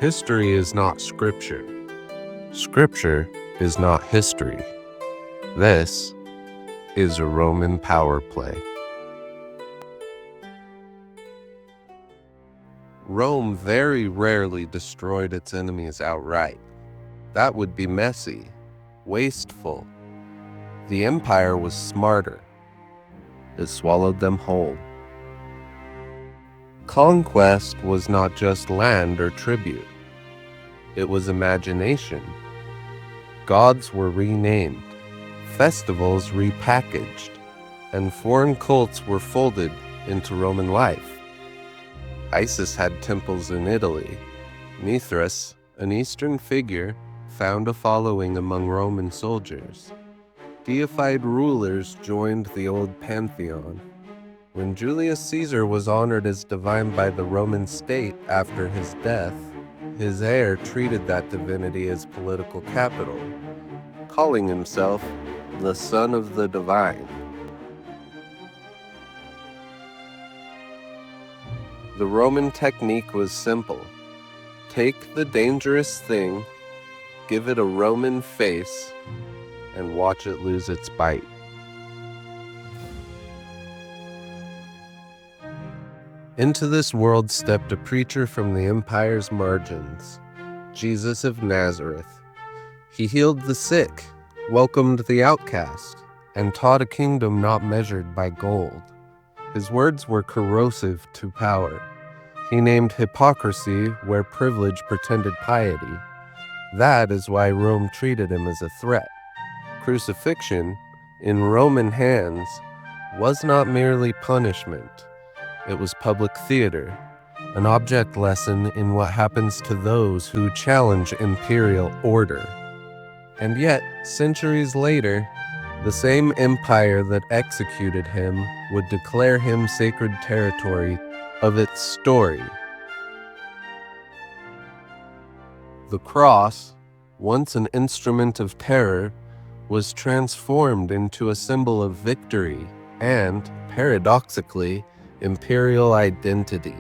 History is not scripture. Scripture is not history. This is a Roman power play. Rome very rarely destroyed its enemies outright. That would be messy, wasteful. The empire was smarter. It swallowed them whole. Conquest was not just land or tribute. It was imagination. Gods were renamed, festivals repackaged, and foreign cults were folded into Roman life. Isis had temples in Italy. Mithras, an Eastern figure, found a following among Roman soldiers. Deified rulers joined the old pantheon. When Julius Caesar was honored as divine by the Roman state after his death, his heir treated that divinity as political capital, calling himself the Son of the Divine. The Roman technique was simple. Take the dangerous thing, give it a Roman face, and watch it lose its bite. Into this world stepped a preacher from the empire's margins, Jesus of Nazareth. He healed the sick, welcomed the outcast, and taught a kingdom not measured by gold. His words were corrosive to power. He named hypocrisy where privilege pretended piety. That is why Rome treated him as a threat. Crucifixion, in Roman hands, was not merely punishment. It was public theater, an object lesson in what happens to those who challenge imperial order. And yet, centuries later, the same empire that executed him would declare him sacred territory of its story. The cross, once an instrument of terror, was transformed into a symbol of victory and, paradoxically, imperial identity.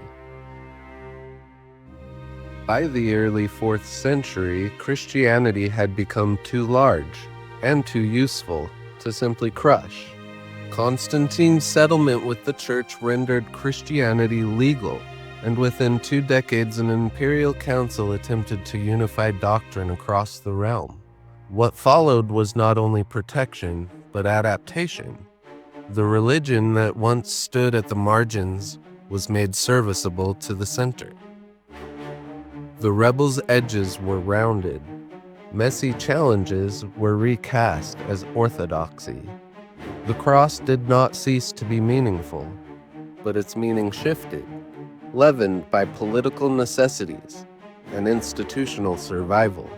By the early 4th century, Christianity had become too large and too useful to simply crush. Constantine's settlement with the church rendered Christianity legal, and within 2 decades an imperial council attempted to unify doctrine across the realm. What followed was not only protection, but adaptation. The religion that once stood at the margins was made serviceable to the center. The rebels' edges were rounded. Messy challenges were recast as orthodoxy. The cross did not cease to be meaningful, but its meaning shifted, leavened by political necessities and institutional survival.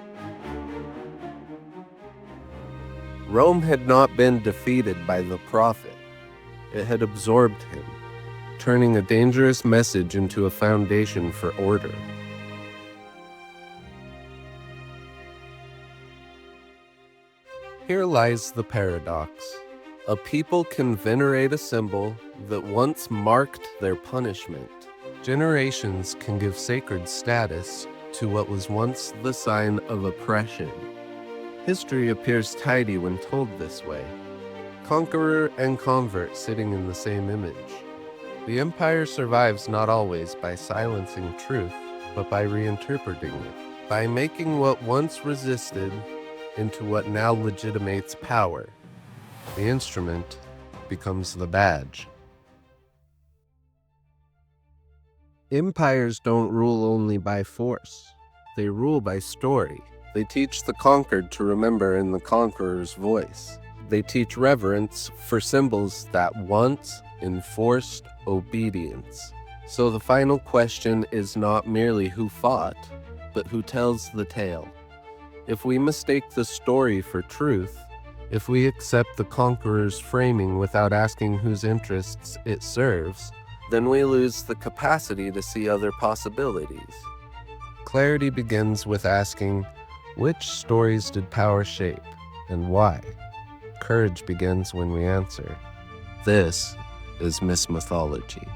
Rome had not been defeated by the prophet. It had absorbed him, turning a dangerous message into a foundation for order. Here lies the paradox. A people can venerate a symbol that once marked their punishment. Generations can give sacred status to what was once the sign of oppression. History appears tidy when told this way. Conqueror and convert sitting in the same image. The empire survives not always by silencing truth, but by reinterpreting it, by making what once resisted into what now legitimates power. The instrument becomes the badge. Empires don't rule only by force. They rule by story. They teach the conquered to remember in the conqueror's voice. They teach reverence for symbols that once enforced obedience. So the final question is not merely who fought, but who tells the tale. If we mistake the story for truth, if we accept the conqueror's framing without asking whose interests it serves, then we lose the capacity to see other possibilities. Clarity begins with asking, which stories did power shape, and why? Courage begins when we answer. This is Mismythology.